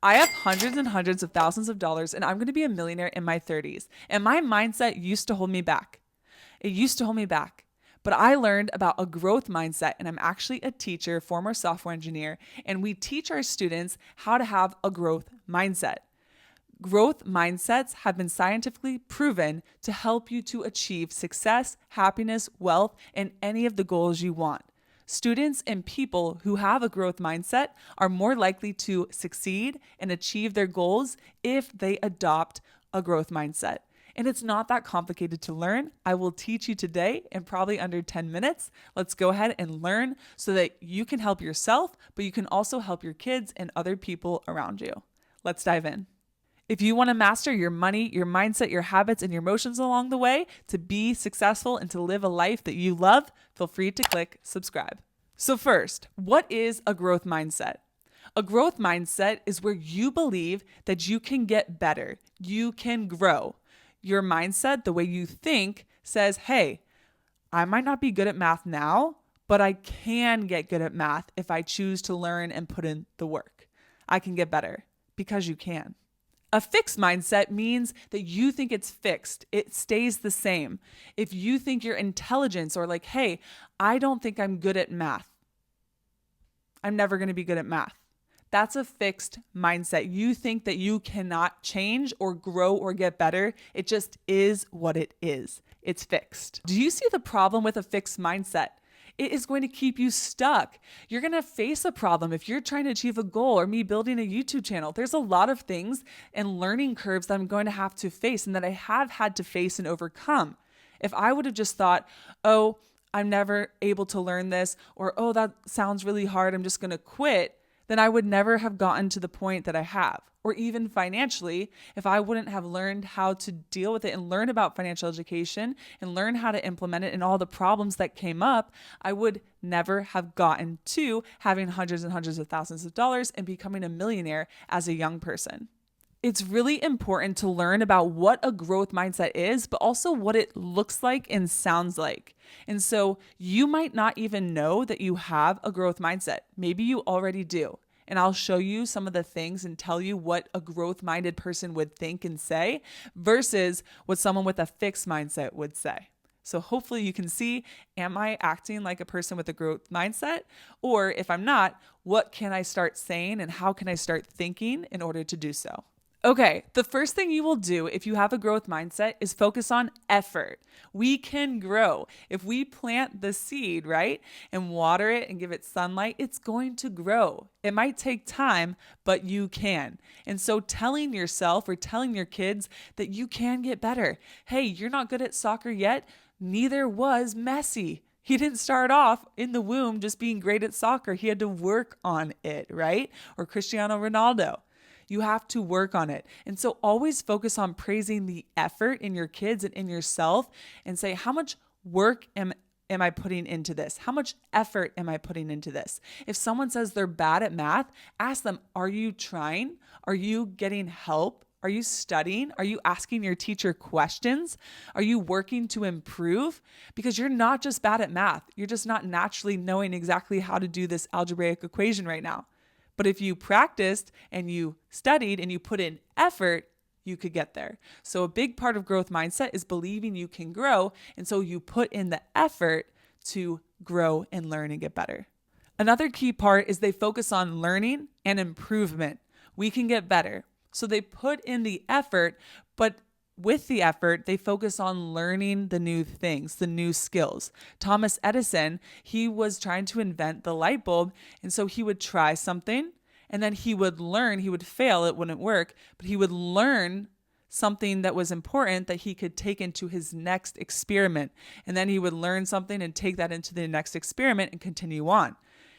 I have hundreds and hundreds of thousands of dollars, and I'm going to be a millionaire in my 30s. And my mindset used to hold me back. It used to hold me back. But I learned about a growth mindset, and I'm actually a teacher, former software engineer, and we teach our students how to have a growth mindset. Growth mindsets have been scientifically proven to help you to achieve success, happiness, wealth, and any of the goals you want. Students and people who have a growth mindset are more likely to succeed and achieve their goals if they adopt a growth mindset. And it's not that complicated to learn. I will teach you today in probably under 10 minutes. Let's go ahead and learn so that you can help yourself, but you can also help your kids and other people around you. Let's dive in. If you want to master your money, your mindset, your habits, and your emotions along the way to be successful and to live a life that you love, feel free to click subscribe. So first, what is a growth mindset? A growth mindset is where you believe that you can get better, you can grow. Your mindset, the way you think, says, hey, I might not be good at math now, but I can get good at math if I choose to learn and put in the work. I can get better because you can. A fixed mindset means that you think it's fixed. It stays the same. If you think your intelligence or like, hey, I don't think I'm good at math. I'm never going to be good at math. That's a fixed mindset. You think that you cannot change or grow or get better. It just is what it is. It's fixed. Do you see the problem with a fixed mindset? It is going to keep you stuck. You're going to face a problem if you're trying to achieve a goal, or me building a YouTube channel. There's a lot of things and learning curves that I'm going to have to face and that I have had to face and overcome. If I would have just thought, oh, I'm never able to learn this, or oh, that sounds really hard, I'm just going to quit, then I would never have gotten to the point that I have. Or even financially, if I wouldn't have learned how to deal with it and learn about financial education and learn how to implement it and all the problems that came up, I would never have gotten to having hundreds and hundreds of thousands of dollars and becoming a millionaire as a young person. It's really important to learn about what a growth mindset is, but also what it looks like and sounds like. And so you might not even know that you have a growth mindset. Maybe you already do. And I'll show you some of the things and tell you what a growth-minded person would think and say versus what someone with a fixed mindset would say. So hopefully you can see, am I acting like a person with a growth mindset? Or if I'm not, what can I start saying and how can I start thinking in order to do so? Okay, the first thing you will do if you have a growth mindset is focus on effort. We can grow. If we plant the seed, right, and water it and give it sunlight, it's going to grow. It might take time, but you can. And so telling yourself or telling your kids that you can get better. Hey, you're not good at soccer yet. Neither was Messi. He didn't start off in the womb just being great at soccer. He had to work on it, right? Or Cristiano Ronaldo. You have to work on it. And so always focus on praising the effort in your kids and in yourself and say, how much work am I putting into this? How much effort am I putting into this? If someone says they're bad at math, ask them, are you trying? Are you getting help? Are you studying? Are you asking your teacher questions? Are you working to improve? Because you're not just bad at math. You're just not naturally knowing exactly how to do this algebraic equation right now. But if you practiced and you studied and you put in effort, you could get there. So a big part of growth mindset is believing you can grow. And so you put in the effort to grow and learn and get better. Another key part is they focus on learning and improvement. We can get better. So they put in the effort, but with the effort, they focus on learning the new things, the new skills. Thomas Edison, he was trying to invent the light bulb. And so he would try something and then he would learn, he would fail, it wouldn't work, but he would learn something that was important that he could take into his next experiment. And then he would learn something and take that into the next experiment and continue on.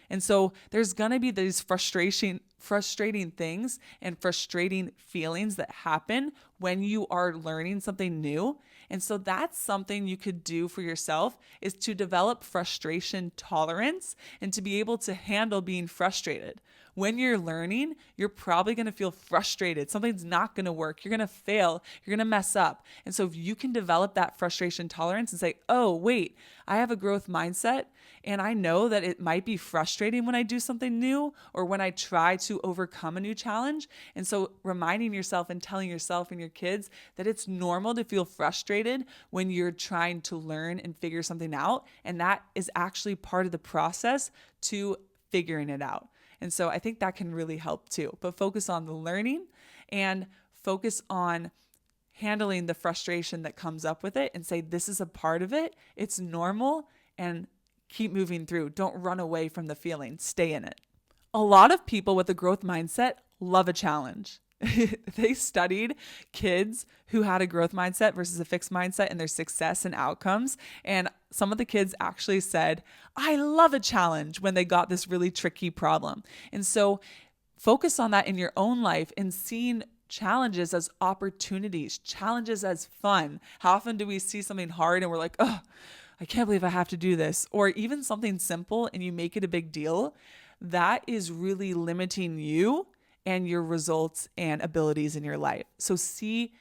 And so there's going to be these frustrating things and frustrating feelings that happen when you are learning something new. And so that's something you could do for yourself, is to develop frustration tolerance and to be able to handle being frustrated. When you're learning, you're probably going to feel frustrated. Something's not going to work. You're going to fail. You're going to mess up. And so if you can develop that frustration tolerance and say, oh, wait, I have a growth mindset and I know that it might be frustrating when I do something new or when I try to overcome a new challenge. And so reminding yourself and telling yourself and your kids that it's normal to feel frustrated when you're trying to learn and figure something out. And that is actually part of the process to figuring it out. And so I think that can really help too. But focus on the learning and focus on handling the frustration that comes up with it and say, this is a part of it. It's normal, and keep moving through. Don't run away from the feeling. Stay in it. A lot of people with a growth mindset love a challenge. They studied kids who had a growth mindset versus a fixed mindset and their success and outcomes. And some of the kids actually said, I love a challenge when they got this really tricky problem. And so focus on that in your own life and seeing challenges as opportunities, challenges as fun. How often do we see something hard and we're like, oh, I can't believe I have to do this? Or even something simple and you make it a big deal. That is really limiting you and your results and abilities in your life. So see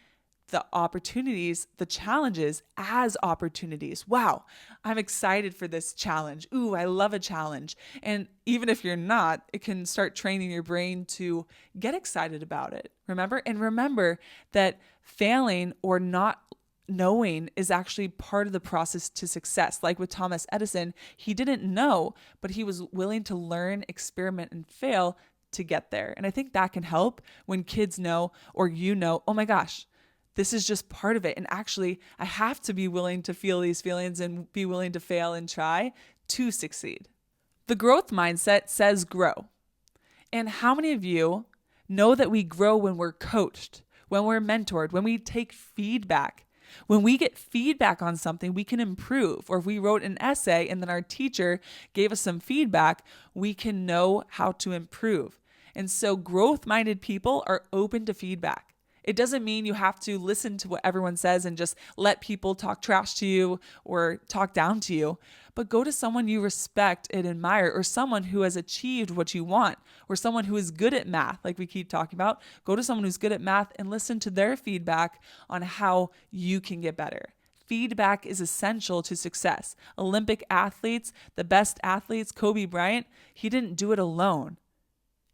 the opportunities, the challenges as opportunities. Wow, I'm excited for this challenge. Ooh, I love a challenge. And even if you're not, it can start training your brain to get excited about it. Remember? And remember that failing or not knowing is actually part of the process to success. Like with Thomas Edison, he didn't know, but he was willing to learn, experiment, and fail to get there. And I think that can help when kids know, or you know, oh my gosh, this is just part of it. And actually, I have to be willing to feel these feelings and be willing to fail and try to succeed. The growth mindset says grow. And how many of you know that we grow when we're coached, when we're mentored, when we take feedback? When we get feedback on something, we can improve. Or if we wrote an essay and then our teacher gave us some feedback, we can know how to improve. And so growth-minded people are open to feedback. It doesn't mean you have to listen to what everyone says and just let people talk trash to you or talk down to you, but go to someone you respect and admire, or someone who has achieved what you want, or someone who is good at math, like we keep talking about. Go to someone who's good at math and listen to their feedback on how you can get better. Feedback is essential to success. Olympic athletes, the best athletes, Kobe Bryant, he didn't do it alone.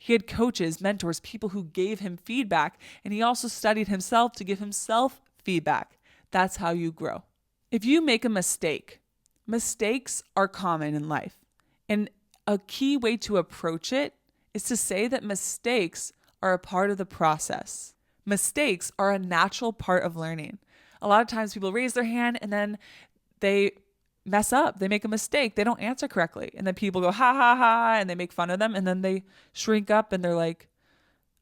He had coaches, mentors, people who gave him feedback, and he also studied himself to give himself feedback. That's how you grow. If you make a mistake, mistakes are common in life. And a key way to approach it is to say that mistakes are a part of the process. Mistakes are a natural part of learning. A lot of times people raise their hand and then they mess up. They make a mistake. They don't answer correctly. And then people go, ha, ha, ha, and they make fun of them. And then they shrink up and they're like,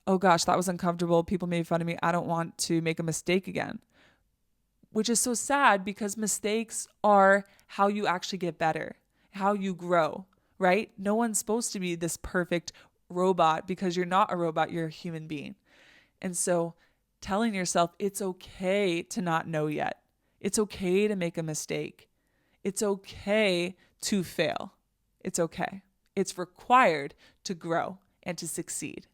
oh gosh, that was uncomfortable. People made fun of me. I don't want to make a mistake again. Which is so sad, because mistakes are how you actually get better, how you grow, right? No one's supposed to be this perfect robot, because you're not a robot, you're a human being. And so telling yourself it's okay to not know yet. It's okay to make a mistake. It's okay to fail. It's okay. It's required to grow and to succeed.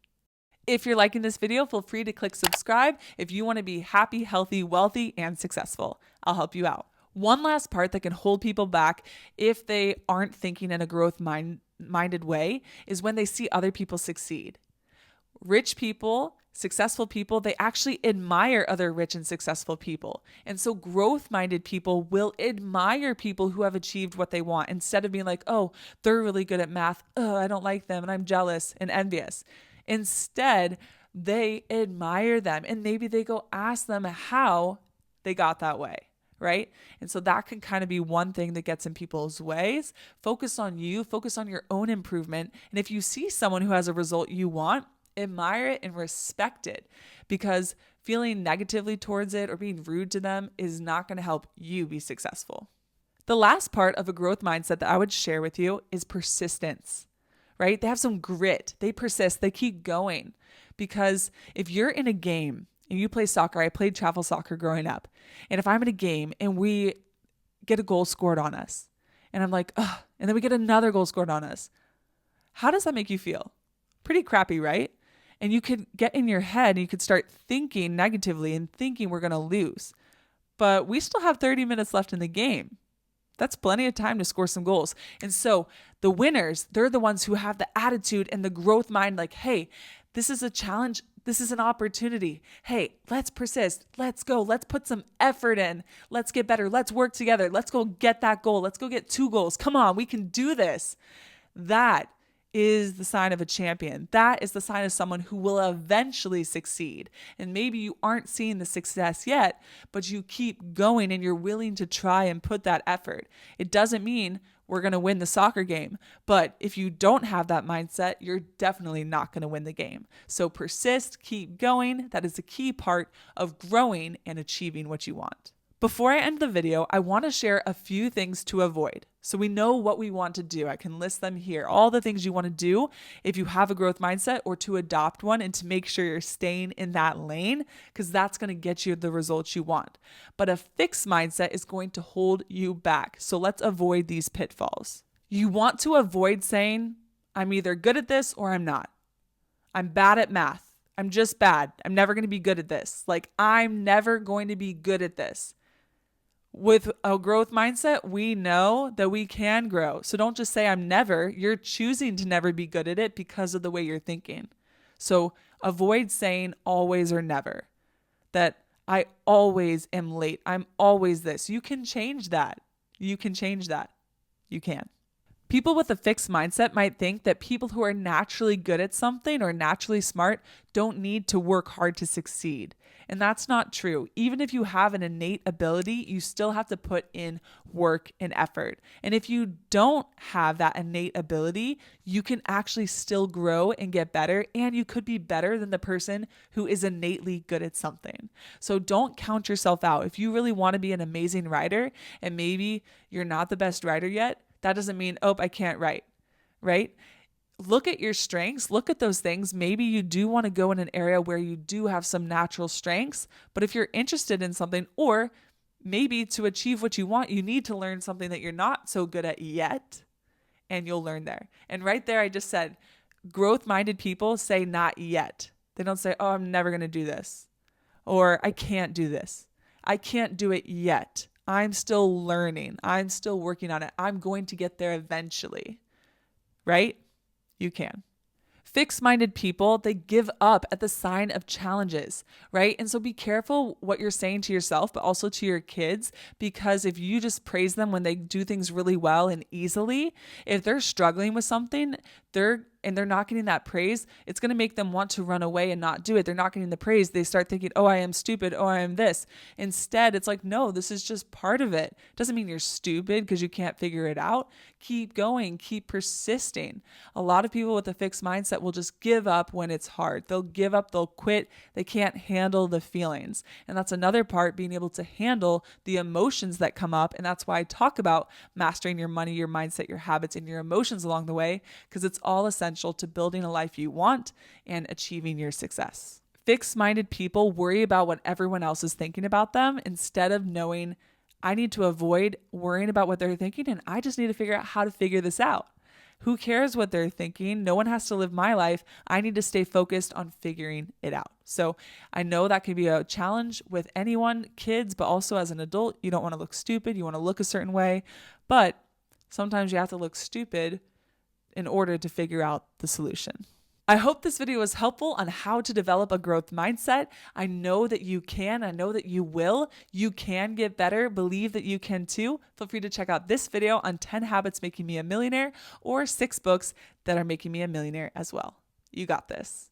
If you're liking this video, feel free to click subscribe if you want to be happy, healthy, wealthy, and successful. I'll help you out. One last part that can hold people back if they aren't thinking in a growth-minded way is when they see other people succeed. Rich people, successful people, they actually admire other rich and successful people. And so growth-minded people will admire people who have achieved what they want, instead of being like, oh, they're really good at math. Oh, I don't like them and I'm jealous and envious. Instead, they admire them and maybe they go ask them how they got that way, right? And so that can kind of be one thing that gets in people's ways. Focus on you, focus on your own improvement. And if you see someone who has a result you want, admire it and respect it, because feeling negatively towards it or being rude to them is not going to help you be successful. The last part of a growth mindset that I would share with you is persistence, right? They have some grit. They persist. They keep going, because if you're in a game and you play soccer, I played travel soccer growing up. And if I'm in a game and we get a goal scored on us and I'm like, ugh, and then we get another goal scored on us, how does that make you feel? Pretty crappy, right? And you could get in your head and you could start thinking negatively and thinking we're going to lose. But we still have 30 minutes left in the game. That's plenty of time to score some goals. And so the winners, they're the ones who have the attitude and the growth mind like, hey, this is a challenge. This is an opportunity. Hey, let's persist. Let's go. Let's put some effort in. Let's get better. Let's work together. Let's go get that goal. Let's go get 2 goals. Come on, we can do this. That is the sign of a champion. That is the sign of someone who will eventually succeed. And maybe you aren't seeing the success yet, but you keep going and you're willing to try and put that effort. It doesn't mean we're going to win the soccer game, but if you don't have that mindset, you're definitely not going to win the game. So persist, keep going. That is a key part of growing and achieving what you want. Before I end the video, I want to share a few things to avoid. So we know what we want to do. I can list them here. All the things you want to do if you have a growth mindset or to adopt one and to make sure you're staying in that lane, because that's going to get you the results you want. But a fixed mindset is going to hold you back. So let's avoid these pitfalls. You want to avoid saying, I'm either good at this or I'm not. I'm bad at math. I'm just bad. I'm never going to be good at this. Like, I'm never going to be good at this. With a growth mindset, we know that we can grow. So don't just say I'm never. You're choosing to never be good at it because of the way you're thinking. So avoid saying always or never. That I always am late. I'm always this. You can change that. You can change that. You can. People with a fixed mindset might think that people who are naturally good at something or naturally smart don't need to work hard to succeed. And that's not true. Even if you have an innate ability, you still have to put in work and effort. And if you don't have that innate ability, you can actually still grow and get better. And you could be better than the person who is innately good at something. So don't count yourself out. If you really want to be an amazing writer and maybe you're not the best writer yet, that doesn't mean, oh, I can't write, right? Look at your strengths, look at those things. Maybe you do want to go in an area where you do have some natural strengths, but if you're interested in something, or maybe to achieve what you want, you need to learn something that you're not so good at yet, and you'll learn there. And right there, I just said, growth-minded people say not yet. They don't say, oh, I'm never going to do this, or I can't do this. I can't do it yet. I'm still learning. I'm still working on it. I'm going to get there eventually, right? You can. Fixed-minded people, they give up at the sign of challenges, right? And so be careful what you're saying to yourself, but also to your kids, because if you just praise them when they do things really well and easily, if they're struggling with something, they're not getting that praise, it's going to make them want to run away and not do it. They're not getting the praise. They start thinking, oh, I am stupid. Oh, I am this. Instead, it's like, no, this is just part of it. Doesn't mean you're stupid because you can't figure it out. Keep going, keep persisting. A lot of people with a fixed mindset will just give up when it's hard. They'll give up, they'll quit. They can't handle the feelings. And that's another part, being able to handle the emotions that come up. And that's why I talk about mastering your money, your mindset, your habits, and your emotions along the way, because it's all essential to building a life you want and achieving your success. Fixed-minded people worry about what everyone else is thinking about them instead of knowing, I need to avoid worrying about what they're thinking, and I just need to figure out how to figure this out. Who cares what they're thinking? No one has to live my life. I need to stay focused on figuring it out. So I know that can be a challenge with anyone, kids, but also as an adult. You don't want to look stupid. You want to look a certain way, but sometimes you have to look stupid in order to figure out the solution. I hope this video was helpful on how to develop a growth mindset. I know that you can. I know that you will. You can get better. Believe that you can too. Feel free to check out this video on 10 habits making me a millionaire or 6 books that are making me a millionaire as well. You got this.